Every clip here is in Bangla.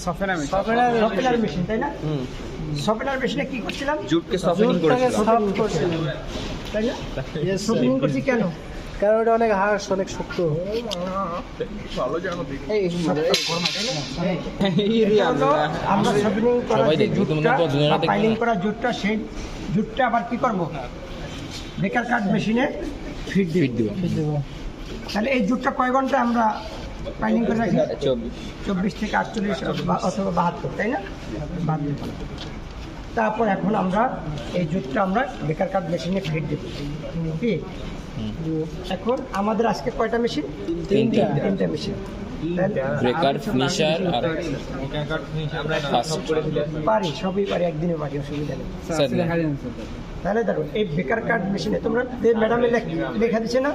সফটওয়্যার মেশিন, তাই না? সফটওয়্যার মেশিনে কি করছিলাম? জুটকে সফেনিং করছিলাম, তাই না? সফটওয়্যার করছি কেন? কারণ ওটা অনেক হার্শ, অনেক শক্ত। আমরা সফটওয়্যার করা যে জুটটা, পাইলিং করা জুটটা, সেই জুটটা আবার কি করব? বেকার কাট মেশিনে ফিট দিব। তাহলে এই জুটটা কয় ঘন্টা আমরা পাইলিং করে রাখি? 24 থেকে 48 অথবা 72, তাই না? 72 ঘন্টা। তারপর এখন আমরা এই জুটটা আমরা বেকার কাট মেশিনে ফিট দেব। কি এখন আমাদের আজকে কয়টা মেশিন? তিনটা মেশিন। ব্রেকার, ফিনিশার আর পারি, সবই পারি, একদিনে পারি, অসুবিধা নেই। তাহলে দেখো এই বেকার কার্ড মেশিনে তোমরা ম্যাডামে লেখা দিচ্ছে না,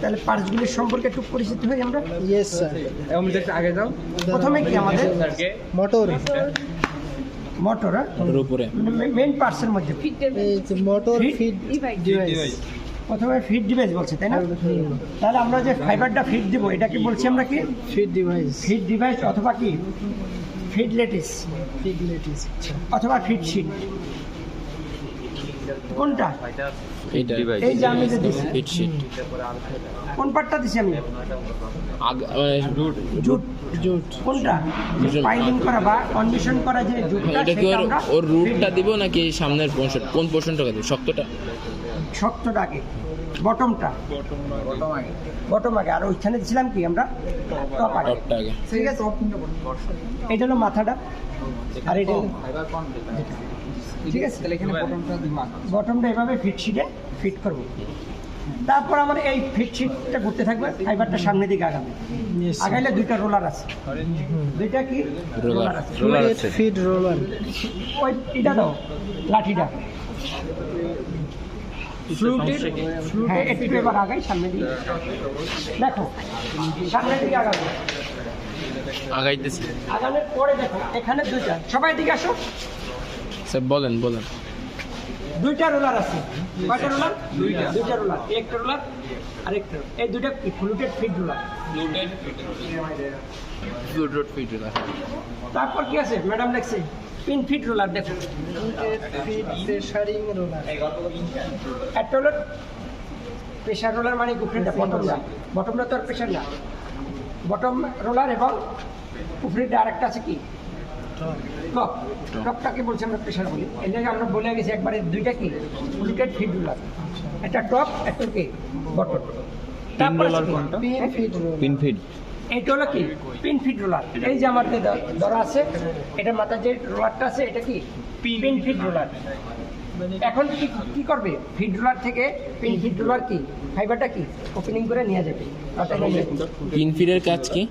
তাহলে পার্টসগুলির সম্পর্কে একটু পরিচিত হই আমরা। Yes sir. আগে যাও। প্রথমে কি আমাদের মোটর উপরে মেইন পার্টসের মধ্যে মোটর ফিড ডিভাইস। প্রথমে ফিড ডিভাইস বলছে, তাই না? তাহলে আমরা যে ফাইবারটা ফিড দিব এটা কি বলছি আমরা? কি ফিড ডিভাইস অথবা কি ফিড লেটিস অথবা ফিড শিট, কোনটা? এই যে আমি যে দিছি ফিট শিট। কোন পার্টটা দিছি আমি? জুট। কোনটা? পাইলিং করা বা কন্ডিশন করা যে জুটটা, এটা কি সেটা আমরা ওর রুটটা দিব নাকি সামনের পোর্শন? কোন পোর্শনটা দিব? শক্তটা আগে, বটমটা বটম আগে, আর ওইখানে দিছিলাম কি আমরা? টপ আগে। ঠিক আছে, এটা হলো মাথাটা, আর এটা ঠিক আছে। বটমটা এভাবে ফিট শিটে ফিট করব। তারপর আমার এই ফিট শিটটা ঘুরতে থাকবে, ফাইবারটা সামনের দিকে আগাবে। আগাইলে দুইটা রোলার আছে, দুইটা কি রোলার আছে, ফিড রোলার। ওই এটা দাও, লাঠিটা হ্যাঁ একটু এবার আগাই, সামনের দিকে দেখো, সামনের দিকে আগাবো, আগাইতেছি। আগানোর পরে দেখো এখানে দুইটা, সবাই দিকে আসো স্যার বলেন। দুইটা রোলার আছে। কয়টা রোলার? দুইটা রোলার, একটা রোলার আর একটা। এই দুইটা ফ্লুটেড ফিড রোলার। তারপর কি আছে ম্যাডাম লিখছে? Pin feed roller. দেখো প্রেসারিং রোলার। একটা হলো প্রেসার রোলার, মানে উপরেটা, বটমটা তো আর প্রেসার না, বটম রোলার, এবং উপরেটা আরেকটা আছে কি টপটাকে বলছি আমরা প্রেসার বলি। এটা আমরা বলে গেছি একবারে, দুইটা কি ফ্লুটেড ফিড রোলার, একটা টপ একটা কি বটম। তারপর পিন ফিড, এইটা হলো কি পিন ফিড রোলার। এই যে আমার ধরা আছে, এটা মাথার যে রোলারটা আছে এটা কি পিন ফিড রোলার। এখন কি করবে? ফিড রোলার থেকে পিন ফিড রোলার কি ফাইবারটা কি ওপেনিং করে নিয়ে যাবে। পিন ফিডের কাজ কি?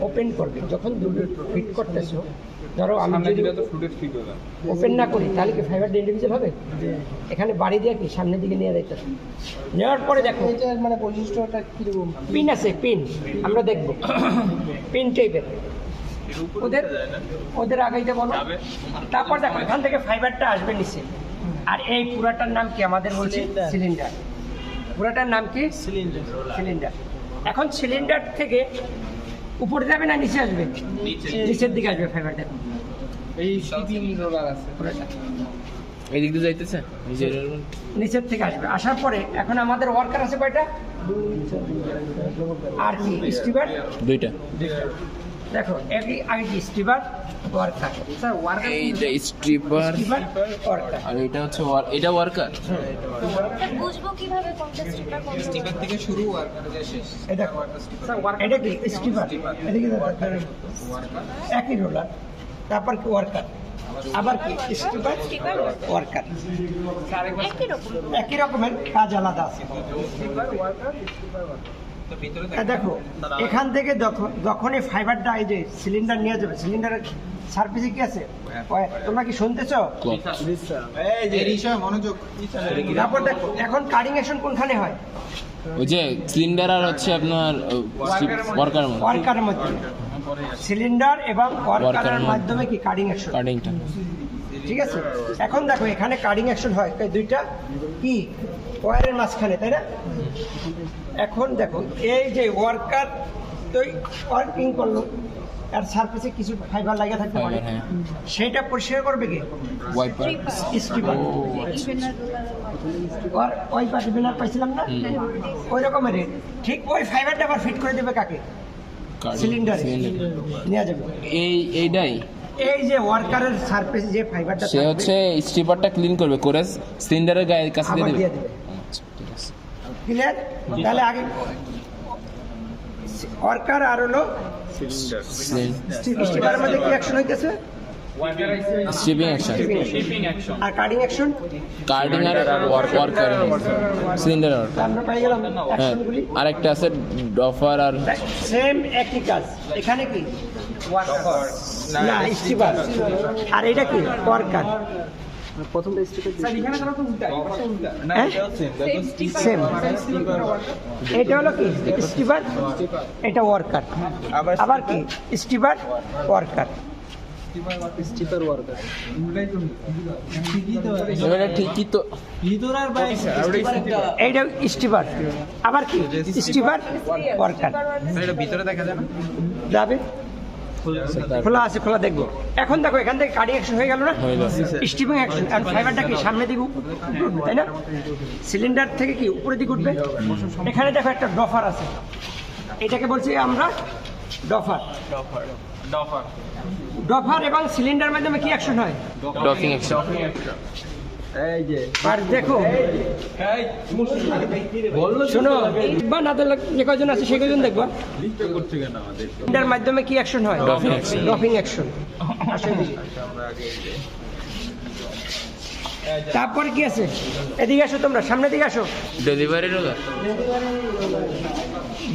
ওপেন করবে। যখন ফিট করতেছো, ধরো আমি যদি ওপেন না করি তাহলে কি ফাইবারটা ইন্ডিভিজুয়াল হবে? এখানে বাড়ি দিয়ে কি সামনের দিকে নিয়ে যাইতেছে। নেওয়ার পরে দেখো মানে বৈশিষ্ট্যটা কিরকম? পিন আছে, পিন আমরা দেখবো পিন টাইপের, ওদের আগাইতে বলো। তারপর দেখো এখান থেকে ফাইবারটা আসবে নিচে, আর এই পুরাটার নাম কি আমাদের বলছি? সিলিন্ডার। পুরাটার নাম কি? সিলিন্ডার। এখন সিলিন্ডার থেকে উপরে যাবে না নিচে আসবে? নিচের দিকে আসবে ফাইবারটা। এই শিপিং রোলার আছে পুরাটা এই দিক দিয়ে যাইতেছে, নিচের থেকে আসবে। আসার পরে এখন আমাদের ওয়ার্কার আছে কয়টা? আর কি স্টিবার? দুইটা। দেখো আগে কি স্টিবার, ওয়ার্কার। স্যার ওয়ার্কার, এইটা স্ট্রিপার, ওয়ার্কার, আর এটা হচ্ছে এটা ওয়ার্কার। বুঝবো কিভাবে কোনটা স্টিপার কোনটা স্টিপার থেকে শুরু ওয়ার্কার শেষ? এই দেখো স্যার এটা কি স্টিবার, এটা কি একই রোলার। তারপর কি ওয়ার্কার, আবার কি স্টিপার, ওয়ার্কার। একই রকমের কাজ আলাদা আছে। দেখো এখান থেকে যখনই ফাইবারটা এই যে সিলিন্ডার নিয়ে যাবে, সিলিন্ডারের সার্ভিসে কি আছে তোমরা কি শুনতেছো? মনোযোগ। তারপর দেখো এখন কাটিং অ্যাকশন কোনখানে হয়? ওই যে সিলিন্ডার আর হচ্ছে আপনার ওয়ার্কারের মধ্যে, সিলিন্ডার এবং ওয়ার্কারের মাধ্যমে কি কাটিং অ্যাকশন, কাটিংটা। ঠিক আছে। এখন দেখো এখানে কাটিং অ্যাকশন হয় দুইটা কি ওয়্যারের মাঝখানে, তাই না? এখন দেখো এই যে ওয়ার্কার তো ওয়ার্কিং করলো, আর সারফেসে কিছু ফাইবার লাগিয়ে থাকতে পারে, ফাইবার, হ্যাঁ। সেটা পরিষ্কার করবে কি ওয়াইপার। স্ট্রিপার। ইভেনার রোলার আর ওই পাশে বিনার পাইছিলাম না, ওই রকমের ঠিক ওই ফাইবারটা আবার ফিট করে দেবে কাকে, সিলিন্ডার নেওয়া যাবে। এইটাই এই যে ওয়ার্কারের সারফেসে যে ফাইবারটা সে হচ্ছে স্ট্রিপারটা ক্লিন করবে করে সিলিন্ডারের গায়ে কাছে দিয়ে আবার দেবে। দিয়ে দেবে। আচ্ছা, ঠিক আছে। ক্লিয়ার? তাহলে আগে ওয়ার্কার আর হলো স্টিপারের মধ্যে কি অ্যাকশন হইতেছে, স্ট্রিপিং অ্যাকশন, আর কাটিং অ্যাকশন কার্ডিং আর ওয়ার্কার সিলিন্ডার ওয়ার্কার। আমরা পাই গেলাম হ্যাঁ, অ্যাকশনগুলি। আরেকটা আছে ডফার আর সেম একই কাজ। এখানে কি না স্টিপার, আর এটা কি ওয়ার্কার। প্রথমটা স্টিকার সেম। এটা হলো কি স্টিপার, এটা ওয়ার্কার, আবার কি স্টিপার ওয়ার্কার। স্টিকার ওয়ার্কার এটা ঠিকই তো। এইটা স্টিপার, আবার কি স্টিপার ওয়ার্কার। এটা ভিতরে দেখা যাবে যাবে খোলা আছে, খোলা দেখবো। এখন দেখো এখান থেকে কাটিং অ্যাকশন হয়ে গেল না, হয়ে গেল। স্টিপিং অ্যাকশন। আর ফাইবারটা কি সামনে দিকে উঠবে, তাই না? সিলিন্ডার থেকে কি উপরে দিকে উঠবে। এখানে দেখো একটা ডফার আছে, এটাকে বলছি আমরা ডফার। ডফার এবং সিলিন্ডার মাধ্যমে কি অ্যাকশন হয়, ডকিং অ্যাকশন। আর দেখো শোনো, বা না দেখলে যে কয়জন আছে সে কয়জন দেখবা। সিলিন্ডার মাধ্যমে কি অ্যাকশন হয়, Doffing action. Doffing action. তারপর কি আছে, এদিকে আসো তোমরা, সামনের দিকে আসো। Delivery roller.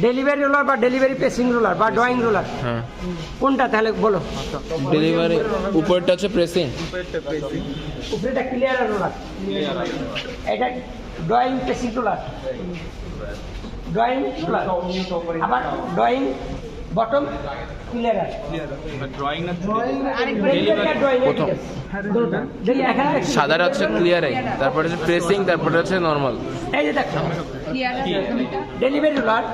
ডেলিভারি রোলার বা ডেলিভারি পেসিং রোলার বা ড্রয়িং রোলার, হ্যাঁ, কোনটা তাহলে বলো। ডেলিভারি উপরটা হচ্ছে প্রেসিং, উপরেটা ক্লিয়ার রোলার, এটা ড্রয়িং পেসিং রোলার, ড্রয়িং রোলার, আবার ড্রয়িং বটম ক্লিয়ার। প্রথম। সাদাটা হচ্ছে ক্লিয়ারাই, তারপরে হচ্ছে প্রেসিং, তারপরে হচ্ছে নর্মাল। এই যে দেখো ডেলিভারি রোলার,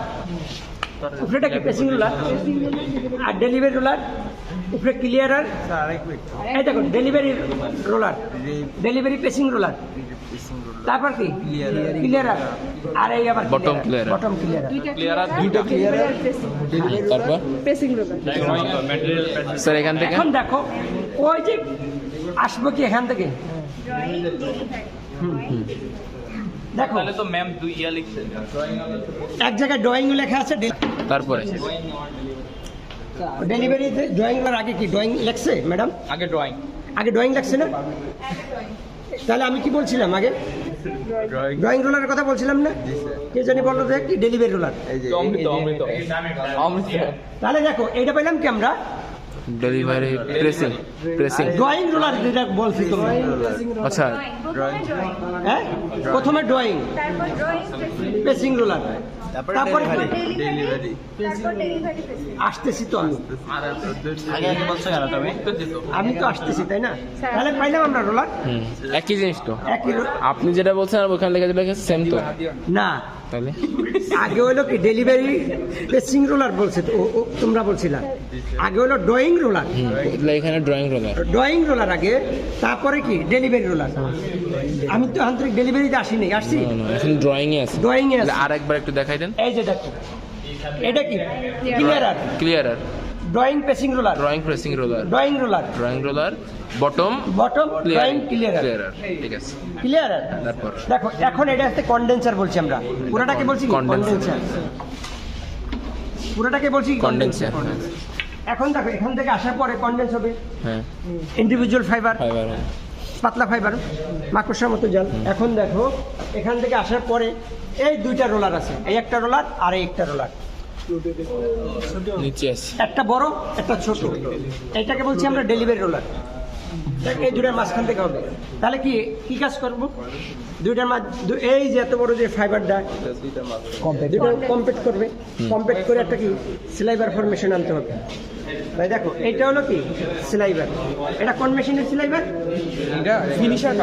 উপরেটা কি পেসিং রোলার, আর ডেলিভারি রোলার উপরে ক্লিয়ারার। এই দেখো ডেলিভারি রোলার, ডেলিভারি পেসিং রোলার, তারপর কি ক্লিয়ারার, আর এই আবার Bottom clearer. বটম ক্লিয়ারার। দুইটা ক্লিয়ার তারপর পেসিং রোলার স্যার এখান থেকে এখন দেখো ওই যে আসবো কি এখান থেকে, দেখো তো ম্যাম দুই ইয়া লিখছেন এক জায়গায় ড্রয়িং লেখা আছে, তারপরে ডেলিভারিতে ড্রয়িং আগে কি ড্রয়িং লেখছে ম্যাডাম, আগে ড্রয়িং আগে ড্রয়িং লেখছে না। তাহলে আমি কি বলছিলাম আগে, ড্রয়িং রোলারের কথা বলছিলাম না, কে জানি বললো যে কি ডেলিভারি রোলার। অমৃত অমৃত অমৃত তাহলে দেখো এইটা পেলাম কি আমরা delivery pressing, pressing. Drawing roller যেটা বলছি তোমরা, আচ্ছা, প্রথমে ড্রয়িং, হ্যাঁ প্রথমে ড্রয়িং তারপর ড্রয়িং পেসিং রোলার, তারপর ডেলিভারি, তারপর ডেলিভারি পেসিং। আসতেছি তো আমি, আগে বলছো কেন তুমি আমি তো আসতেছি তাই না। তাহলে পাইলাম আমরা রোলার, একই জিনিস তো। একই আপনি যেটা বলছেন আর ওখানে লেখা যেটা সেম তো। না, তাহলে আগে হলো কি ডেলিভারি পেসিং রোলার বলছে তো, তোমরা বলছিলা। আগে হলো ড্রয়িং রোলার, এগুলো এখানে ড্রয়িং রোলার। ড্রয়িং রোলার আগে, তারপরে কি ডেলিভারি রোলার। আমি তো আন্তরিক ডেলিভারিতে আসিনি, আসছি এখন ড্রয়িং এ আছে। ড্রয়িং এ তাহলে আছে। আর একবার একটু দেখাই দেন। এই যে দেখো এটা কি ক্লিয়ারার, ক্লিয়ারার, drawing পেসিং roller, drawing pressing roller, drawing roller, drawing roller, bottom bottom drawing ক্লিয়ারার, ক্লিয়ারার। ঠিক আছে, ক্লিয়ারার। তারপর দেখো এখন এটা হচ্ছে কন্ডেন্সার বলছি আমরা, পুরোটাকে বলছি Condenser. কন্ডেন্সার, পুরোটাকে বলছি কন্ডেন্সার। কন্ডেন্সার। এখন দেখো এখান থেকে আসার পরে কন্ডেন্স হবে, হ্যাঁ, ইন্ডিভিজুয়াল ফাইবার, ফাইবার। পাতলা ফাইবার, মাকড়সার মতো জাল। এখন দেখো এখান থেকে আসার পরে এই দুইটা রোলার আছে, এই একটা রোলার আর এই একটা রোলার, নিচে আছে। একটা বড় একটা ছোট, এইটাকে বলছি আমরা ডেলিভারি রোলার। এই দুটার মাঝখান থেকে হবে। তাহলে কি কি কাজ করব, দুইটার এই যে এত বড় যে ফাইবারটা দুটো কম্প্যাক্ট করবে, কম্প্যাক্ট করে একটা কি সিলাইবার ফরমেশন আনতে হবে। ভাই দেখো এইটা হলো কি সিলাইবার, এটা কোন মেশিনের সিলাইবার, ফিনিশার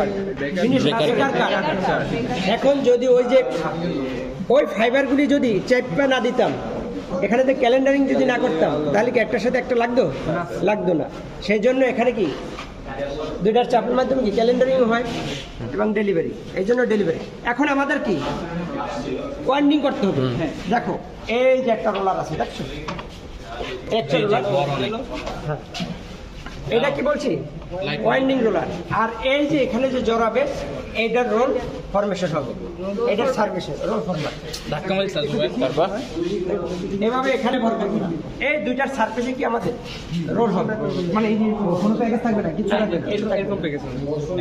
কাট এখন যদি ওই যে ওই ফাইবারগুলি যদি চেপা না দিতাম, এখানে তো ক্যালেন্ডারিং যদি না করতাম তাহলে কি একটার সাথে একটা লাগতো না। সেই জন্য এখানে কি দুইটার চাপের মাধ্যমে কি ক্যালেন্ডারিং হয় এবং ডেলিভারি, এই জন্য ডেলিভারি। এখন আমাদের কি ওয়াইন্ডিং করতে হবে। দেখো এই যে একটা রোলার আছে, দেখছো একটা রোলার, হ্যাঁ এটা কি বলছি ওয়াইন্ডিং রোলার। আর এই যে এখানে যে জড়াবে এইটার রোল ফরমেশন হবে, এটার সার্ভিসের রোল ফরমেশন। ধাক্কা মারি তারপর এভাবে এখানে ভরবে এই দুইটার সার্ফেসে কি আমাদের রোল হবে, মানে এই যে কোনো প্যাকেজ থাকবে না, কিছু থাকবে না, এরকম প্যাকেজ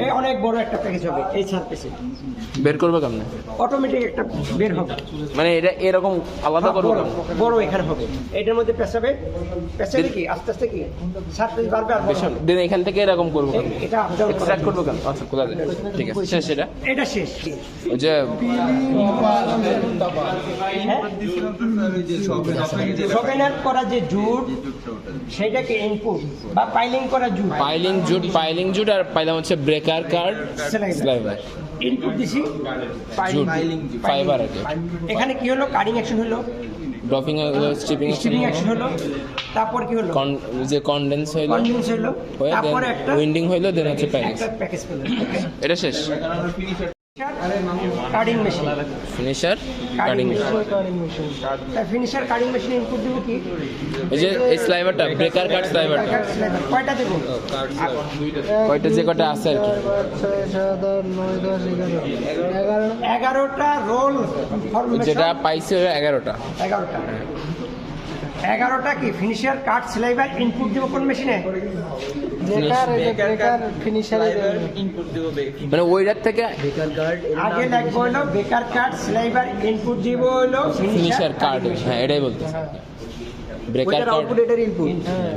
এই অনেক বড় একটা প্যাকেজ হবে এই সার্ফেসে, বের করবে কেমনে? অটোমেটিক একটা বের হবে, মানে এটা এরকম আলাদা করবো কেমনে? বড় এখানে হবে, এটার মধ্যে পেঁচাবে কি আস্তে আস্তে কি সার্ফেস বাড়বে আর বড় হবে। দেন এখান থেকে এরকম করবো কেন? এটা আপ ডাউন এক্সট্রাক্ট করবো কেন? আচ্ছা খোলা যায়, ঠিক আছে শেষ এটা। এটা শেষ। ওই যে শোভেনার করা যে জুট সেটাকে ইনপুট বা পাইলিং করা জুট, পাইলিং জুট আর পাইলাম হচ্ছে ব্রেকার কার্ড স্লাইভার ইনপুট দিছি জুট ফাইবার আর কি। এখানে কি হলো কাটিং অ্যাকশন হলো, ড্রপিং স্ট্রিপিং স্টিপিং অ্যাকশন হলো, তারপর কি হলো যে কনডেন্স হইলো, কনডেন্স হলো, হয়ে তারপরে একটা উইন্ডিং হইলো, দেন হচ্ছে প্যাকেজ। একটা প্যাকেজ পেলো। এটা শেষ। Cutting machine, finisher cutting finisher cutting machine input দিব কি এই যে এই স্লাইভারটা ব্রেকার কার্ড স্লাইভারটা কয়টা দেবো, কয়টা যে কয়টা আছে আর কি 11টা রোল ফরমেশন, যেটা পাইছে 11টা 11টা কি ফিনিশার কাট স্লাইভার ইনপুট দিব কোন মেশিনে, মানে ওইটার থেকে আগে লাগবে হলো বেকার কাট স্লাইভার ইনপুট দিব হলো ফিনিশার কার্ড, হ্যাঁ এটাই বলতে ব্রেকার কার্ড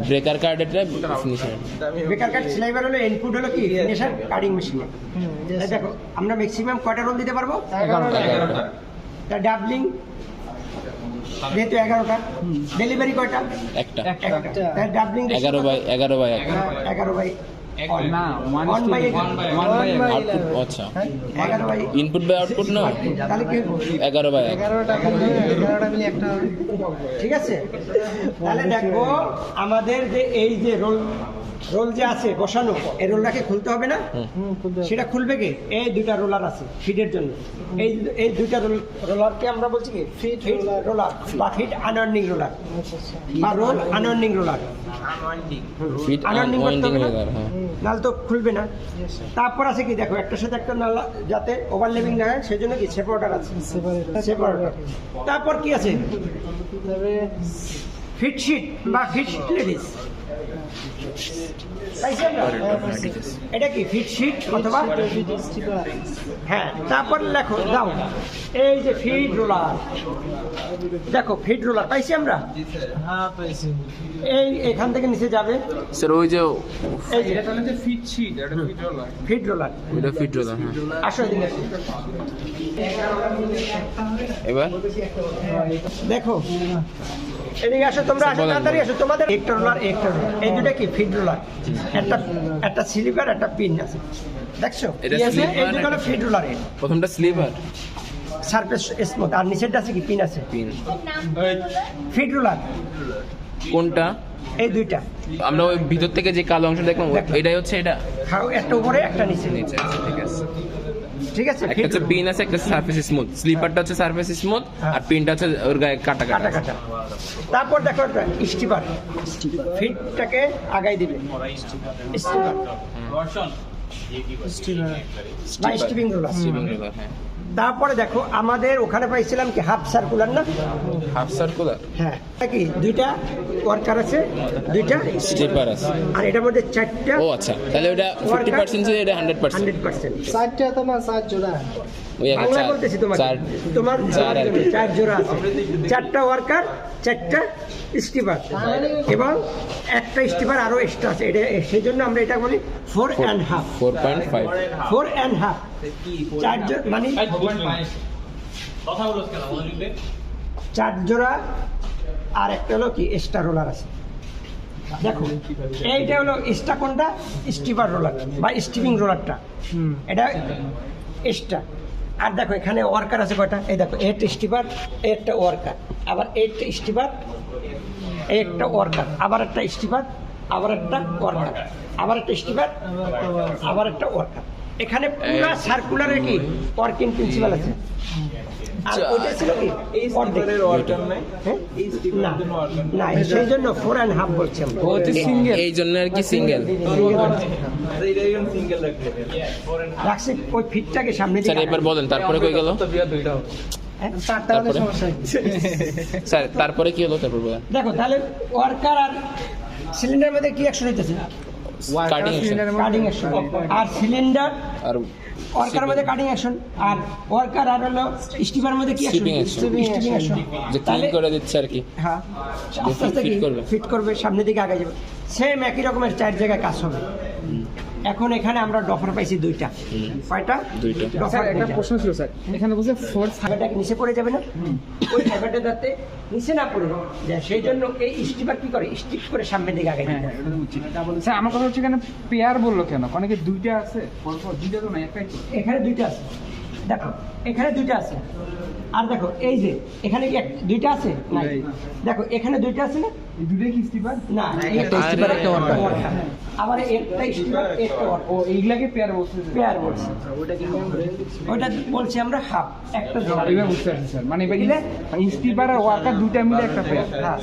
ব্রেকার কার্ড এটা ফিনিশার। বেকার কাট স্লাইভার হলো ইনপুট হলো কি ফিনিশার কাটিং মেশিনে। দেখো আমরা ম্যাক্সিমাম কয়টা রোল দিতে পারবো, 11টা। ডাবলিং যেহেতু 11টা, ডেলিভারি কয়টা একটা ডাবলিং 11 বাই 11 বাই 11 বাই না 1 বাই আউটপুট। আচ্ছা 11 বাই ইনপুট বাই আউটপুট না, তাহলে কি 11 বাই 1। ঠিক আছে, তাহলে দেখো আমাদের যে এই যে রোল যে আছে বসানো, এই রোলটাকে খুলতে হবে না, সেটা খুলবে কি এই দুইটা রোলার আছে ফিডের জন্য, এই দুইটা রোলারকে আমরা বলছি কি ফিড রোলার বা ফিড আনআর্নিং রোলার বা রোল আনআর্নিং রোলার। ফিট আনআর্নিং করতে হবে না, রোলার, হ্যাঁ নাল তো খুলবে না। তারপর আছে কি দেখো একটার সাথে একটা নাল যাতে ওভারল্যাপিং না হয় সেজন্য কি সেপারেটর আছে, সেপারেটর। তারপর কি আছে ফিট শিট বা ফিট লেডিস, এটা কি ফিট শিট অথবা হ্যাঁ। তারপর লেখো দাও এই যে ফিড রোলার, দেখো ফিড রোলার পাইছি আমরা, এই এখান থেকে নিচে যাবে স্যার ওই যে এই যে এটা হচ্ছে ফিট শীট, এটা ফিট রোলার। Feed roller. ওইটা ফিট রোলার, হ্যাঁ আসো এদিকে আসো। এবার দেখো এদিকে আসো, তোমরা আসো তাড়াতাড়ি আসো, তোমাদের একটা রোলার এই দুটো কি ফিড রোলার, একটা স্লিপার একটা পিন আছে, দেখছো এটা এই স্লিপার, দুটো হলো ফিড রোলার, প্রথমটা স্লিভার সারফেস স্মুথ আর নিচেরটা আছে কি পিন আছে, পিন। ফিড রোলার কোনটা? এই দুইটা আমরা ওই ভিতর থেকে যে কালো অংশ দেখলাম এটাই হচ্ছে এটা খাও, একটা উপরে একটা নিচে, নিচে আছে, ঠিক আছে। ঠিক আছে। একটা হচ্ছে পিন আছে, একটা সারফেস স্মুথ, স্লিপারটা হচ্ছে সারফেস স্মুথ আর পিনটা হচ্ছে ওর গায়ে কাটা কাটা কাটা। কাটা। তারপর দেখো একটা স্টিপার, ফিডটাকে আগাই দিবে স্টিপার বা স্টিপিং রোলার। স্টিপিং রোলার, হ্যাঁ। তারপরে দেখো আমাদের ওখানে পাইছিলাম কি হাফ সার্কুলার না, হাফ সার্কুলার, হ্যাঁ কি দুইটা ওয়ার্কার আছে, দুইটা স্লিপার আছে, আর এটার মধ্যে চারটা। ও আচ্ছা, তাহলে ওটা 50% ছিল, এটা 100%। 100% চারটা তোমার চার জোড়া, ওই একটা বাংলা বলতেছি তোমাকে, তোমার চার আর কি। 4 জোড়া আছে, 4টা ওয়ার্কার, 4টা স্টিপার এবং একটা স্টিপার আরো এক্সট্রা আছে, এটা সেই জন্য আমরা এটা বলি 4.5 4.5 4.5 4 মানে 4 জোড়া আর একটা হলো কি এক্সট্রা রোলার আছে। দেখো এইটা হলো এক্সট্রা কোনটা, স্টিপার রোলার বা স্টিপিং রোলারটা, এটা এক্সট্রা। আর দেখো এখানে ওয়ার্কার আছে কয়টা, এই দেখো একটা স্টিপার একটা ওয়ার্কার, আবার একটা স্টিপার, এই একটা ওয়ার্কার, আবার একটা স্টিপার, আবার একটা ওয়ার্কার, আবার একটা স্টিপার, আবার একটা ওয়ার্কার। এখানে পুরো সার্কুলারে কি ওয়ার্কিং প্রিন্সিপাল আছে। আর ওইটা ছিল কি এই অর্ধেক। স্টিকারের ওয়ার্কার নাই হ্যাঁ? এই স্টিকারের না, জন্য ওয়ার্কার না, সেই জন্য 4.5 বলছি আমরা। এই জন্য আর কি সিঙ্গেল। এটা এখন সিঙ্গেল রাখতে রাখছি ওই ফিটটাকে সামনে স্যার দিকে এবার বলেন তারপরে কই গেল? তো বিয়া দুইটা হবে হ্যাঁ? তারপরে স্যার তারপরে কি হলো তারপর বলেন? দেখো তাহলে ওয়ার্কার আর সিলিন্ডারের মধ্যে কি অ্যাকশন হইতেছে? Cutting action cutting action. আর সিলিন্ডার আর ওয়ার্কার মধ্যে কাটিং অ্যাকশন, আর ওয়ার্কার আর হলো স্টিপার মধ্যে কি action? Stripping action. Stripping action. যে ক্লিন করে দিচ্ছে আর কি। হ্যাঁ, আস্তে আস্তে fit করবে। ফিট করবে, সামনের দিকে আগে যাবে। সেম একই রকমের 4 জায়গায় কাজ হবে। এখন এখানে আমরা ডফার পাইছি 2টা। কয়টা? 2টা। ডফার একটা 2টা। প্রশ্ন ছিল স্যার এখানে বলছে ফোর্স ফাইবারটা কি নিচে পড়ে যাবে না? ওই ফাইবারটা যাতে নিচে না পড়ে যায়, সেই জন্য এই স্টিপার কি করে স্টিক করে সামনের দিকে আগে হ্যাঁ যায়। এটা উচিত স্যার আমার কথা হচ্ছে এখানে পেয়ার বললো কেন? অনেকে দুইটা আছে পরপর দুইটা তো না একটাই তো এখানে 2টা আছে, দেখো এখানে 2টা আছে। আর দেখো এই যে এখানে কি 2টা আছে? নাই। নাই। দেখো এখানে 2টা আছে না? এই দুইটাই কি স্টিপার? না, একটা স্টিপার একটা ওয়ার্কার। আবার একটা স্টিপার একটা ওয়ার্কার। ও এইগুলাকে পেয়ার বলছে পেয়ার বলছি, ওইটা বলছি আমরা হাফ, একটা জোড়া। এবার বুঝতে পারছি স্যার মানে এবার স্টিপার আর ওয়ার্কার দুইটা মিলে একটা পেয়ার হ্যাঁ,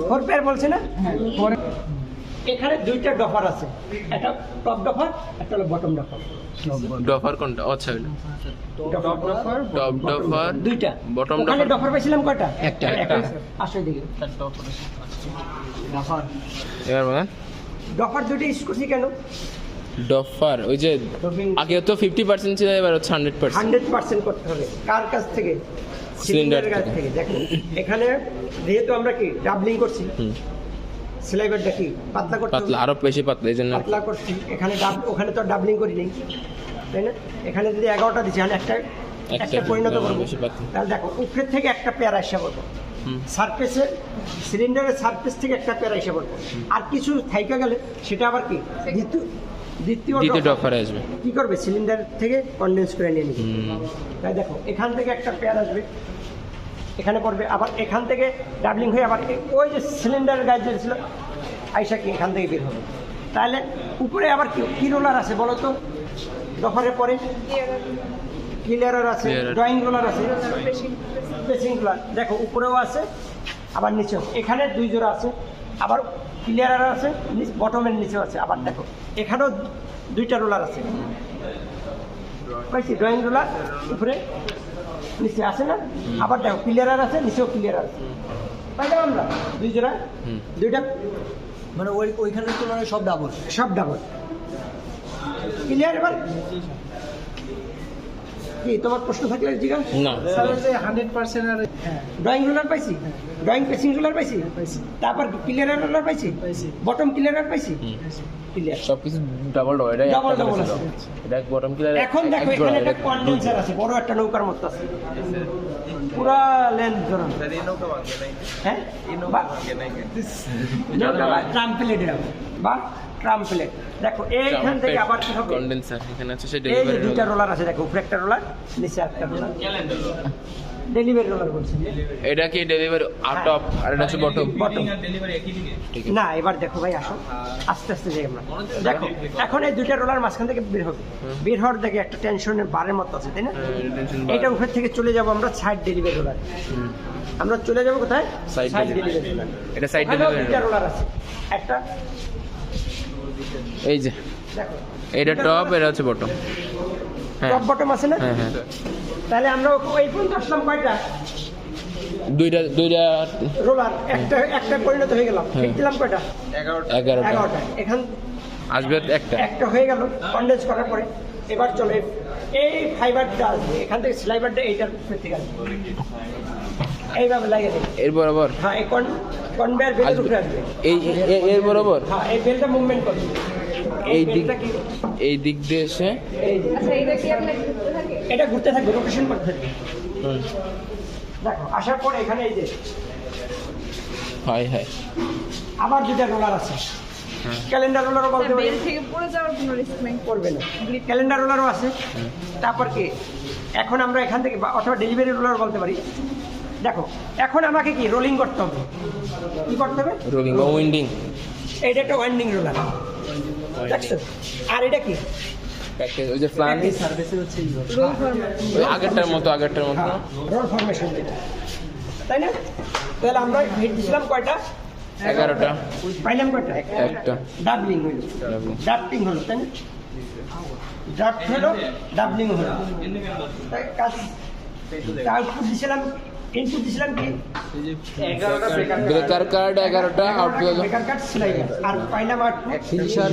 4 পেয়ার বলছে না? হ্যাঁ পরে এখানে 2টা ডফার আছে, একটা টপ ডফার, একটা হলো বটম ডফার। ডফার কোনটা? আচ্ছা ডফার টপ ডফার 2টা। Bottom ওখানে ডফার? ডফার পাইছিলাম কয়টা? একটা। আসো এদিকে। এবার বলেন। ডফার 2টা ইউজ করছি কেন? ডফার ওই যে আগে তো 50% ছিল, এবার হচ্ছে 100%। 100% করতে হবে। কার কাছ থেকে? Cylinder সিলিন্ডারের কাছ থেকে। থেকে। দেখো এখানে যেহেতু আমরা কি ডাবলিং করছি, সিলাইবারটা কি পাতলা করতে হবে। পাতলা, আরো বেশি পাতলা, এই জন্য পাতলা করছি। এখানে ওখানে তো ডাবলিং করি নেই, তাই না? এখানে যদি 11টা দিচ্ছি, আমি একটা পরিণত করবো। বেশি পাতলা। তাহলে দেখো উপরের থেকে একটা পেয়ার আসা করবো, হুম। সারফেসে সিলিন্ডারের সারফেস থেকে একটা পেয়ার আসা করবো। আর কিছু থাইকা গেলে সেটা আবার কি দ্বিতীয় দ্বিতীয় ডফার ডফারে আসবে। কি করবে? সিলিন্ডার থেকে কনডেন্স করে নিয়ে নিবে। হুম। তাই দেখো এখান থেকে একটা পেয়ার আসবে, এখানে পড়বে, আবার এখান থেকে ডাবলিং হয়ে আবার ওই যে সিলিন্ডারের গায়ে যে ছিল আইসা কি এখান থেকে বের হবে। তাহলে উপরে আবার কি রোলার আছে বলো তো? ডফারের পরে ক্লিয়ারার আছে, Clearer। ড্রয়িং রোলার আছে, পেসিং রোলার। দেখো উপরেও আছে আবার নিচেও, এখানে 2 জোড়া আছে, আবার ক্লিয়ারার আছে, বটমের নিচেও আছে। আবার দেখো এখানেও 2টা রোলার আছে, পাইছি ড্রয়িং রোলার উপরে নিচে আছে না? আবার দেখো ক্লিয়ারার আছে, নিচেও ক্লিয়ারার আছে। পাইলাম আমরা 2 জোড়া, 2টা মানে ওইখানের তুলনায় সব ডাবল। সব ডাবল। ক্লিয়ার? এবার কি তোমার প্রশ্ন থাকলে জিজ্ঞাসা। না, 100% আর ড্রয়িং রোলার পাইছি, ড্রয়িং পেসিং রোলার পাইছি, তারপর ক্লিয়ারার রোলার পাইছি, বটম ক্লিয়ারার পাইছি, ক্লিয়ার। সবকিছু ডাবল ডাবল, এটাই Double একটা double ছিল। আছে। এটা বটম কিলার। এখন দেখো এখানে একটা কনডেন্সার আছে, বড় একটা নৌকার মতো আছে, পুরা লেন্থ ধরুন। স্যার এই নৌকা ভাঙে নাই হ্যাঁ, এই নৌকা ভাঙে নাই নৌকা বা ট্রাম্পলেট বা ট্রাম্পলেট। দেখো এইখান থেকে আবার কি হবে? কন্ডেন্সার এখানে আছে, সে এই যে ডেলিভারি 2টা রোলার আছে, দেখো উপরে একটা রোলার, নিচে একটা রোলার, ডেলিভারি রোলার বলছে। এটা কি ডেলিভারি আউট অফ, আর এটা হচ্ছে বটম। বটম ডেলিভারি একই দিকে ঠিক আছে। না, এবার দেখো ভাই আসো, আস্তে আস্তে যাই আমরা। দেখো এখন এই 2টা রোলার মাঝখান থেকে বের হবে, বের হওয়ার দেখে একটা টেনশনের বারের মতো আছে, তাই না? এটা উপর থেকে চলে যাব আমরা সাইড ডেলিভারি রোলার। আমরা চলে যাব কোথায়? Side side delivery। Delivery roller. এটা সাইড ওখানেও ডেলিভারি। 2টা রোলার আছে, একটা এই যে দেখো এটা টপ, এটা হচ্ছে বটম। হ্যাঁ টপ বটম আছে না? হ্যাঁ হ্যাঁ, তাহলে আমরা ওই পর্যন্ত আসলাম কয়টা দুইটা রোলার? একটা পরিণত হয়ে গেলাম, হ্যাঁ। ঠিক দিলাম কয়টা? 11টা 11টা। এখান আসবে একটা। একটা হয়ে গেল কন্ডেন্স করার পরে। এবার চলে এই ফাইবারটা আসবে, এখান থেকে স্লাইবারটা এইটার উপর থেকে আসবে, এইভাবে লাগিয়ে দেবে। এর বরাবর হ্যাঁ, এই কনভেয়ার বেলের আসবে। উপরে আসবে। এর বরাবর হ্যাঁ, এই বেলটা মুভমেন্ট করবে। এই দিক, বেলটা কি? এই দিক দিয়ে এসে এই যে, আচ্ছা এটা কি আপনার ঘুরতে থাকে? এটা ঘুরতে থাকবে, রোটেশন করতে থাকবে। হুম, দেখো আসার পরে এখানে এই যে হাই হাই। আবার 2টা রোলার আছে, হ্যাঁ। ক্যালেন্ডার রোলারও বলতে পারি, বেল থেকে পড়ে যাওয়ার কোনো রিস্ক নেই। করবে না। ক্যালেন্ডার রোলারও আছে। তারপর কি এখন আমরা এখান থেকে অথবা ডেলিভারি রোলার বলতে পারি, দেখো এখন আমাকে কি রোলিং করতে হবে, কি করতে হবে? রোলিং বা উইন্ডিং। এটা একটা ওয়াইন্ডিং রোলার, দেখছো? আর এটা কি? ওই যে ফ্লান সার্ভিসে হচ্ছে ওই আগেরটার মতো রোল ফরমেশন যেটা, তাই না? তাহলে আমরা হিট দিছিলাম কয়টা? 11টা, পাইলাম কয়টা? একটা ডাবলিং হলো, ড্রাফটিং হলো, তাই না? ড্রাফট হলো, ডাবলিং হলো, তাই কাজ। আউটপুট দিছিলাম, ইনপুট দিছিলাম কি? ব্রেকার কার্ড 11টা, আউটপুট হলো বেকার কাট স্লাইডার, আর পাইলাম আউটপুট ফিনিশার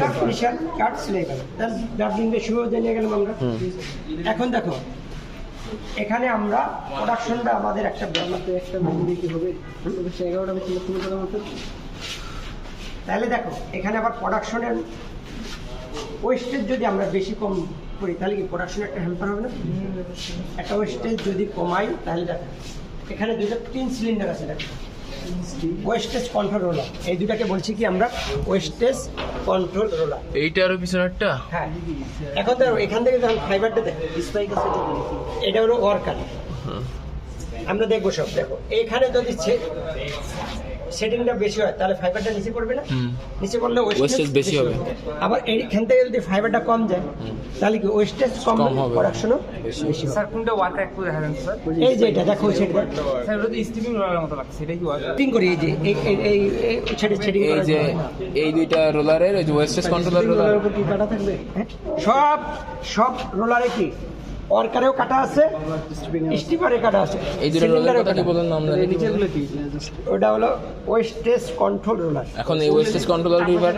কার্ড ফিনিশার কাট স্লাইডার। তাহলে ডাবলিং রেশিও জেনে গেলাম আমরা। এখন দেখো এখানে আমরা প্রোডাকশনটা আমাদের একটা ব্যাপার, তাহলে দেখো এখানে আবার প্রোডাকশনের ওয়েস্টেজ যদি আমরা বেশি কম করি তাহলে কি প্রোডাকশনে একটা হ্যাম্পার হবে না? একটা ওয়েস্টেজ যদি কমাই তাহলে দেখো এখানে দুটো 3 সিলিন্ডার আছে, দেখো ওয়েস্টেজ কন্ট্রোল রোলার, এই দুটাকে বলছি কি আমরা ওয়েস্টেজ কন্ট্রোল রোলার। এইটারও পিছনেরটা। হ্যাঁ, এখন দেখো এখান থেকে যখন ফাইবারটা দেখো স্পাইক আছে, এটা হলো ওয়ার্কার। আমরা দেখবো সব, দেখো এইখানে যদি সেটিংটা বেশি হয় তাহলে ফাইবারটা নিচে পড়বে না? নিচে পড়লে ওয়েস্টেজ বেশি হবে। আবার এইখান থেকে যদি ফাইবারটা কম যায় তাহলে কি ওয়েস্টেজ কম হবে, প্রোডাকশনও বেশি হবে। স্যার কোনটা ওয়ার্কার একটু দেখা যান স্যার? এই যে এটা দেখো সেটা স্যার ওটা স্টিমিং রোলারের মতো লাগছে, সেটাই কি ওয়ার্কার? সেটিং করি, এই যে এই সেটিং এই যে এই দুইটা রোলারের ওই যে ওয়েস্টেজ কন্ট্রোলার রোলার কি কাটা থাকবে? সব রোলারে কি ওয়ার্কারেও কাটা আছে, স্টিপারে কাটা আছে। এই দুটো রোলার কথা কি বলেন নাম জানি? নিচেরগুলো কি? ওটা হলো ওয়েস্টেজ কন্ট্রোল রোলার। এখন এই wastage controller liver,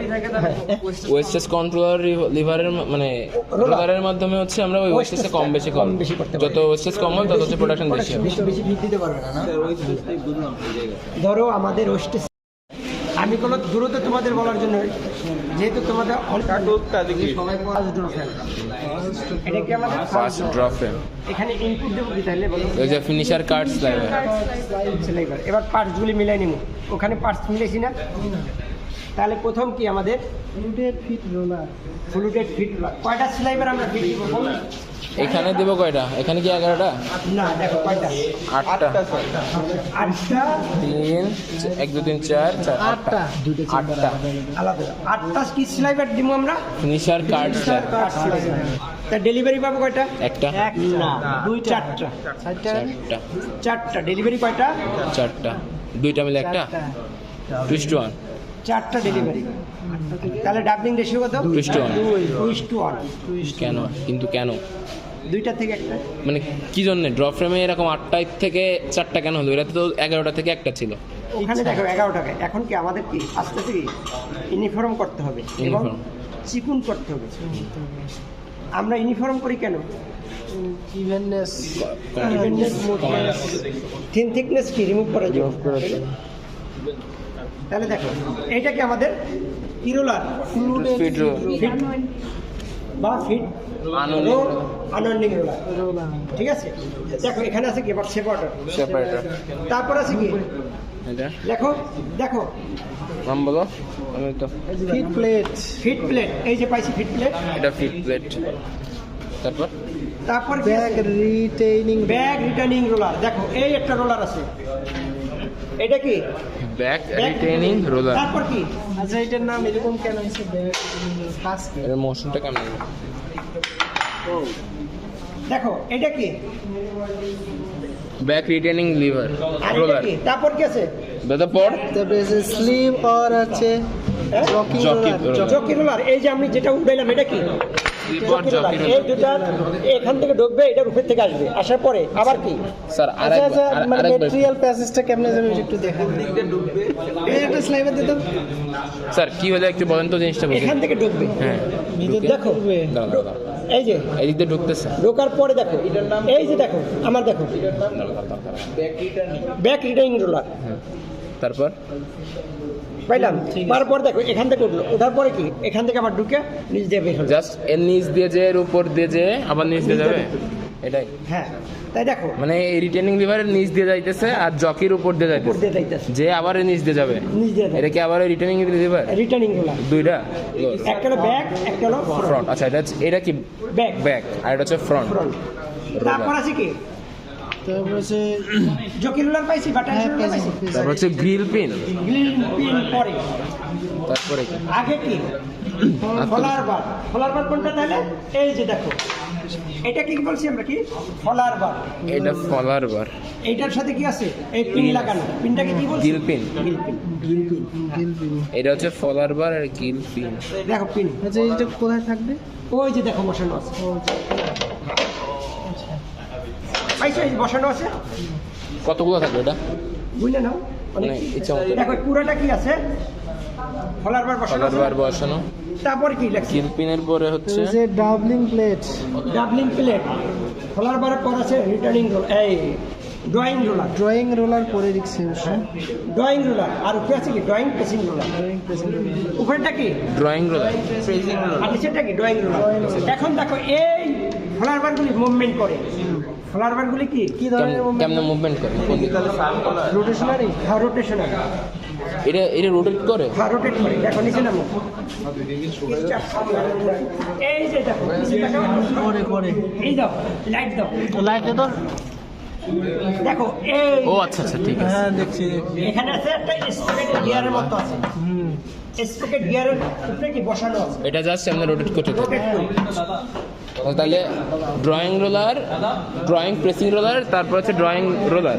wastage controller লিভারের মানে রোলারের মাধ্যমে হচ্ছে আমরা ওই ওয়েস্টেজটা কম বেশি করতে পারি। যত ওয়েস্টেজ কম হয় তত হচ্ছে প্রোডাকশন বেশি হবে। বেশি হিট দিতে পারবে না, না? ধরো আমাদের ওয়েস্টেজ, আমি কোনো দ্রুত তোমাদের বলার জন্য, যেহেতু তোমাদের এটা কি আমাদের ফার্স্ট ড্রপে এখানে ইনপুট দেবো কি তাহলে বলো? ওই যে ফিনিশার কার্ড স্লাইডার। এবার পার্টসগুলি মিলাই নিব, ওখানে পার্টস মিলেছি না? তাহলে প্রথম কি আমাদের ফ্লুটেড ফিট রোলার, কয়টা স্লাইবার আমরা ফিট দিব বলো? এখানে দেব কয়টা? এখানে কি 11টা? না, দেখো কয়টা? 8টা। 8টা 3 1 2 3 4 8টা। 8টা আলাদা 8টা কি স্লাইবার দিব আমরা? Finisher card slider. তা ডেলিভারি পাবো কয়টা? একটা, না, 4টা। 4টা ডেলিভারি কয়টা? 4টা, দুইটা মিলে একটা 2:1। 4টা ডেলিভারি, তাহলে ডাবলিং রেশিও কত? 2:1। 2:1। কেন কিন্তু কেন? দুইটা থেকে একটা, মানে কি জন্য ড্রপ ফ্রেমে এরকম 8টা থেকে 4টা কেন হলো? এটা তো 11টা থেকে একটা ছিল। ওখানে দেখো 11 টাকা। এখন কি আমাদের কি আস্তে আস্তে কি ইউনিফর্ম করতে হবে এবং ইউনিফর্ম। চিকুন করতে হবে। আমরা ইউনিফর্ম করি কেন? ইভেননেস থিন থিকনেস কি রিমুভ করার জন্য। তাহলে দেখো এইটা কি আমাদের কি রোলার? ফিট রোল, ফিট বা ফিট আনওয়াইন্ডিং রোলার, ঠিক আছে? দেখো এখানে আছে কি আবার সেপারেটর, তারপর আছে কি এটা দেখো দেখো নাম বলো। আমি তো ফিট প্লেট, এই যে পাইছি ফিট প্লেট, এটা ফিট প্লেট। তারপর ব্যাগ রিটেইনিং রোলার। দেখো এই একটা রোলার আছে, এটা কি ব্যাক রিটেইনিং রোলার। তারপর কি আচ্ছা এটার নাম এরকম কেন হয়েছে? ব্যাগ এর মোশনটা কেমন? দেখো এটা কি ব্যাক রিটেইনিং লিভার আর এটা রোলার। কি? তারপর কি আছে? দাদা পর তারপরে স্লিভ আর আছে জকি রোলার। Jockey roller. এই যে আমি যেটা উঠাইলাম এটা কি? স্লিপার জকি এই রোলার। দুটা এখান থেকে ঢুকবে, এটা উপর থেকে আসবে, আসার পরে আবার কি স্যার আচ্ছা আচ্ছা, মানে আরেকবার ম্যাটেরিয়াল প্যাসেজটা কেমনে যাবে একটু দেখান। এই একটা স্লাইডার দিতাম, স্যার কি হলো একটু বলেন তো জিনিসটা বুঝি। এখান থেকে ঢুকবে। হ্যাঁ ভিতরে দেখো দাঁড়াও, দাঁড়াও। এই যে এদিক দিয়ে ঢুকতেছে। ঢোকার পরে দেখো এই যে দেখো আমার দেখো ব্যাক রিটেইনিং রোলার হ্যাঁ, তারপর পাইলাম। তারপর দেখো এখান থেকে উঠলো, ওঠার পরে কি এখান থেকে আবার ঢুকে নিচ দিয়ে বের হলো। জাস্ট এর নিচ দিয়ে যে এর উপর দিয়ে যে আবার নিচ দিয়ে যাবে, এটাই হ্যাঁ, তাই দেখো মানে এই রিটেইনিং লিভারের নিচ দিয়ে যাইতেছে আর জকির উপর দিয়ে উপর যাইতেছে, দিয়ে যাইতেছে, যে আবার এর নিচ দিয়ে যাবে। নিচ দিয়ে এটা কি আবার রিটেইনিং লিভার? Returning roller. দুইটা একটা হলো ব্যাক, একটা হলো ফ্রন্ট। আচ্ছা এটা কি ব্যাক, ব্যাক আর এটা হচ্ছে ফ্রন্ট। তারপর আছে কি তারপর হচ্ছে জকি রোলার পাইছি, বাটার হ্যাঁ, রোলার পেয়েছি, পাইছি। পেয়েছি। তারপর হচ্ছে গ্রিল পিন, গ্রিন পিন পরে, তারপরে কি? আগে কি ফলার বার। ফলার বার কোনটা তাহলে? এই যে দেখো, এটা কি বলছি আমরা, কি ফলার বার। এটা ফলার বার, এইটার সাথে কি আছে? এই পিন লাগানো, পিনটাকে কি বলছি? Gill pin. Gill pin. Gill pin. এটা হচ্ছে ফলার বার আর গিল পিন। দেখো পিন, আচ্ছা এইটা কোথায় থাকবে? ওই যে দেখো বসানো আছে, পাইছো? এই যে বসানো আছে, কতগুলো থাকবে এটা? বুঝলে নাও অনেক। মানে ইচ্ছা মতো। দেখো পুরোটা কি আছে? ফলার বার বসানো ফলার আছে। বার বসানো, তারপরে কি লেখছি? গিল পিনের পরে হচ্ছে যে ডাবলিং প্লেট। Doubling plate. ফলার বারের পর আছে রিটার্নিং রোল, এই ড্রয়িং রোলার। ড্রয়িং রোলার করে দিচ্ছে ড্রয়িং রোলার। আর উপরে আছে কি ড্রয়িং প্রেসিং রোলার। উপরেটা কি? Drawing roller. আর নিচেরটা কি ড্রয়িং রোলার। এখন দেখো এই ফলার বারগুলি মুভমেন্ট করে। ফলার বারগুলি কি কি ধরনের কেমনে মুভমেন্ট করে? কোন দিকে? রোটেশনারি? হ্যাঁ রোটেশনাল। এটা রোটেট করে? হ্যাঁ রোটেট করে। দেখো নিচে নামো, এই যে দেখো নিচে দেখো, করে করে এই দাও লাইট দাও, লাইটে তো দেখো এই ও আচ্ছা আচ্ছা, ঠিক আছে। হ্যাঁ দেখছি। এখানে আছে একটা স্পকেট গিয়ারের মতো আছে। স্পকেট গিয়ারের উপরে কি বসানো আছে, এটা জাস্ট আমরা রোটেট করতে থাকি। রোটেট করি। তাহলে drawing roller, drawing pressing roller, তারপর হচ্ছে ড্রয়িং রোলার,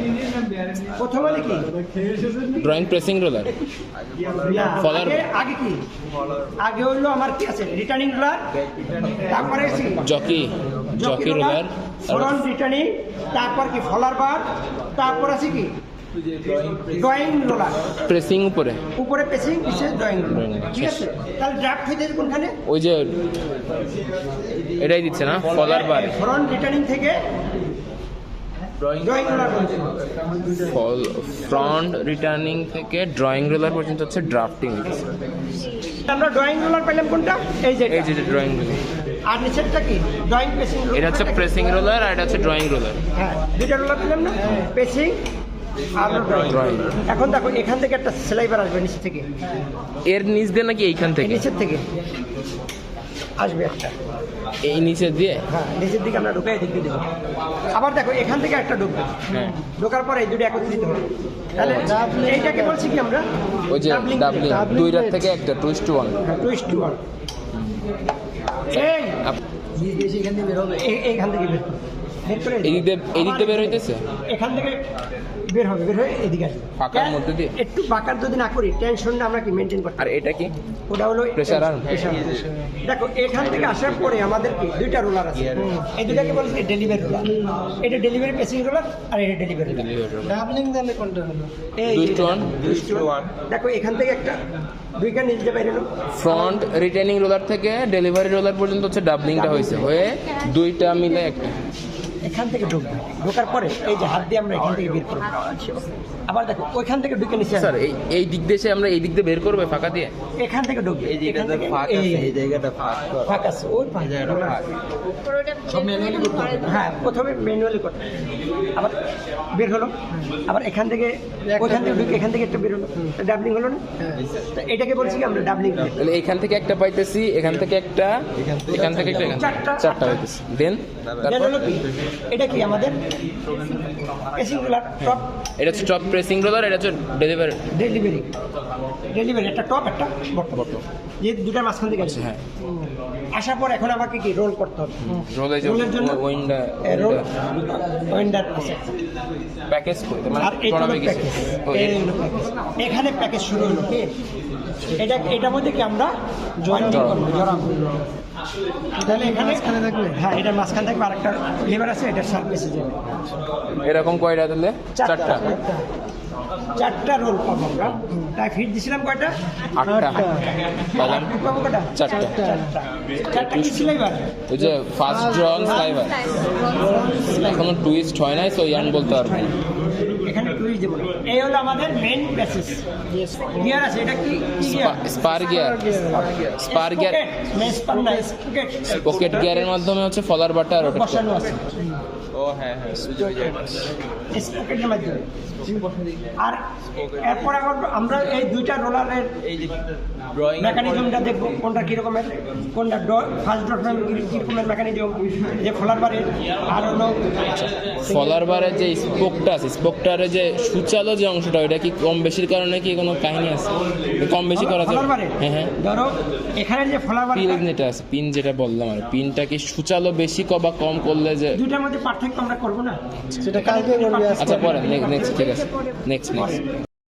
প্রথমে কি ড্রয়িং প্রেসিং রোলার। ফলার আগে আগে কি আগে হইলো আমার কি আছে রিটার্নিং রোলার, তারপরে jockey, jockey roller, front returning, তারপর কি ফলার বার, তারপর আছে কি ড্রয়িং রোলার। প্রেসিং উপরে, উপরে পেসিং, নিচে ড্রয়িং রোলার। Drawing roller, ঠিক আছে, তাহলে ড্রাফট হয়ে যাবে কোনখানে? ওই যে এটাই দিচ্ছে না ফলার বার। ফ্রন্ট রিটার্নিং থেকে ড্রয়িং রোলার পর্যন্ত। ফ্রন্ট রিটার্নিং থেকে ড্রয়িং রোলার পর্যন্ত হচ্ছে ড্রাফটিং। আমরা ড্রয়িং রোলার পেলাম কোনটা? এই যে এই যে ড্রয়িং রোলার, আর নিচেরটা কি ড্রয়িং পেসিং। এটা হচ্ছে প্রেসিং রোলার আর এটা হচ্ছে ড্রয়িং রোলার। হ্যাঁ দুইটা রোলার পেলাম না, পেসিং আর ড্রয়িং। Drawing। এখন দেখো এখান থেকে একটা সেলাইবার আসবে নিচ থেকে, এর নিচ দিয়ে নাকি এইখান এই থেকে? নিচের থেকে আসবে একটা। এই নিচে দিয়ে? হ্যাঁ নিচের দিকে আমরা ঢুকাই দিকে দেবো। আবার দেখো এখান থেকে একটা ঢুকবে, হ্যাঁ, ঢোকার পরে এই দুটো একত্রিত হবে। তাহলে এইটাকে বলছি কি আমরা? ওই যে Doubling ডাবলিং, Doubling দুইটার plate। থেকে একটা, 2:1। Twist two one. এই এইখান থেকে বের হবে, এইখান থেকে বের হবে। বের করে এদিক দিয়ে, এদিক দিয়ে বের হইতেছে এখান থেকে বের হবে, বের হয়ে এদিকে আসবে। ফাঁকার মধ্যে দিয়ে? একটু বাঁকার যদি না করি টেনশনটা আমরা কি মেনটেন করতে আর এটা কি? ওটা হলো Pressure arm? pressure arm। দেখো এখান থেকে আসার পরে আমাদের কি দুইটা রোলার আছে, এই দুটাকে বলছে ডেলিভারি রোলার। এটা ডেলিভারি পেসিং রোলার আর এটা ডেলিভারি রোলার। ডাবলিং তাহলে কোনটা হলো? এই 2:1। দেখো এখান থেকে একটা দুইখান নিচে বাইরে এলো। ফ্রন্ট রিটেনিং রোলার থেকে ডেলিভারি রোলার পর্যন্ত হচ্ছে ডাবলিংটা হয়েছে, হয়ে দুইটা মিলে একটা। এখান থেকে ঢুকবে, ঢোকার পরে এই যে হাত দিয়ে আমরা এখান থেকে বের করবো। আবার দেখো ওইখান থেকে ঢুকে নিচে স্যার আসবে। এই দিক দিয়ে এসে আমরা এই দিক দিয়ে বের করবো ফাঁকা দিয়ে? এখান থেকে ঢুকবে, এই এখান জায়গাটা থেকে ফাঁক আছে, এই জায়গাটা ফাঁক করা। ফাঁক আছে, ওই ফাঁক। পুরোটা সব ম্যানুয়ালি করতে হবে। হ্যাঁ প্রথমে ম্যানুয়ালি করতে হবে। আবার বের হলো, আবার এখান থেকে ওইখান থেকে ঢুকে এখান থেকে একটা বের হলো, ডাবলিং হলো না? তো এটাকে বলছি কি আমরা ডাবলিং। তাহলে এখান থেকে একটা পাইতেছি, এখান থেকে একটা, এখান থেকে একটা, এখান থেকে চারটা পাইতেছি। দেন তারপর এটা কি আমাদের পেসিং রোলার টপ এটা হচ্ছে টপ প্রেসিং রোলার, এটা হচ্ছে ডেলিভারি। ডেলিভারি, ডেলিভারি একটা টপ একটা বটম, যে দুটার মাঝখান থেকে আছে। হ্যাঁ, আসার পর এখন আমাকে কি রোল করতে হবে। রোলে যে রোলের জন্য উইন্ডা রোল ওয়েন্ডার আছে। প্যাকেজ করতে মানে আর এটা হলো প্রণামী কিছু। প্যাকেজ, ও, এই হলো প্যাকেজ। এখানে প্যাকেজ শুরু হলো কি এটা, এটার মধ্যে কি আমরা জয়েন্টিং করবো, জড়াবো। তাহলে এখানে থাকবে? হ্যাঁ এটার মাঝখানে থাকবে আরেকটা লিভার আছে, এটার সার্ভিসে যাবে। এরকম কয়টা তাহলে? চারটা। চারটা রোল পাবো আমরা। তাই ফিট দিছিলাম কয়টা? 8টা। আর ফিট পাবো কয়টা? চারটা। চারটা কি সিলাইবার? ওই যে ফার্স্ট ড্রং স্লাইভার এখনো টুইস্ট হয় নাই, তো ইয়ান বলতে পারবো না। এখানে টুইস্ট দেবো না। এই হলো আমাদের মেইন প্যাসেজ। গিয়ার আছে, এটা কি gear? Spare gear, spare gear, spare না স্পকেট, পকেট গিয়ারের মাধ্যমে হচ্ছে ফলার বারটা রোটেট করে। বসানো আছে ও হ্যাঁ হ্যাঁ, সুযোগ হয়ে যায়। স্পকেটের মাধ্যমে। আর এরপর আমরা এই দুইটা রোলারের এই যে ড্রয়িং মেকানিজমটা দেখবো কোনটা কিরকমের, কোনটা ফার্স্ট ডট কিরকমের মেকানিজম, যে ফলার বারে আর হলো ফলার বারের যে স্পোকটা আছে, স্পোকটার যে সূচালো যে অংশটা, ওইটা কি কম বেশির কারণে কি কোনো কাহিনী আছে? কম বেশি করা যায়? ফলার বারে হ্যাঁ হ্যাঁ। ধরো এখানে যে ফলার বারে পিন যেটা আছে, পিন যেটা বললাম আর, পিনটা কি সূচালো বেশি বা কম করলে যে, দুইটার মধ্যে পার্থক্য আমরা করবো না। সেটা কালকে করবি আজকে আচ্ছা পরে নেক্সট, ঠিক আছে নেক্সট